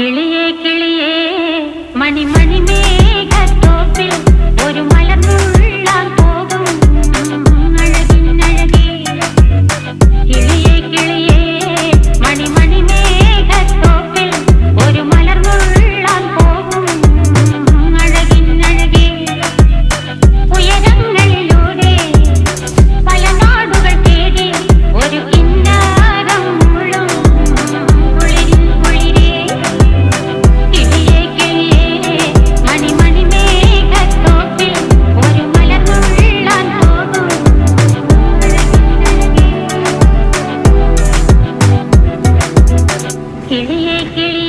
കിളിയേ കിളിയേ മണിമണി മേഘത്തോപ്പിൽ ഒരു മലർന്നുള്ളാൻ പോകും അഴകിനഴകേ. കിളിയേ കിളിയേ മണിമണി മേഘത്തോപ്പിൽ ഒരു മലർന്നുള്ളാൻ പോകും അഴകിനഴകേ. ഉയരങ്ങളിലൂടെ പല നാടുകൾ തേടി ഒരു കിന്നാരം മുഴും കുളിരിൻ കുളിരേ. കിളിയേ കിളിയേ മണിമണി മേഘത്തോപ്പിൽ ഒരു മലർന്നുള്ളാൻ പോകും അഴകിനഴകേ. കിളിയേ കിളിയേ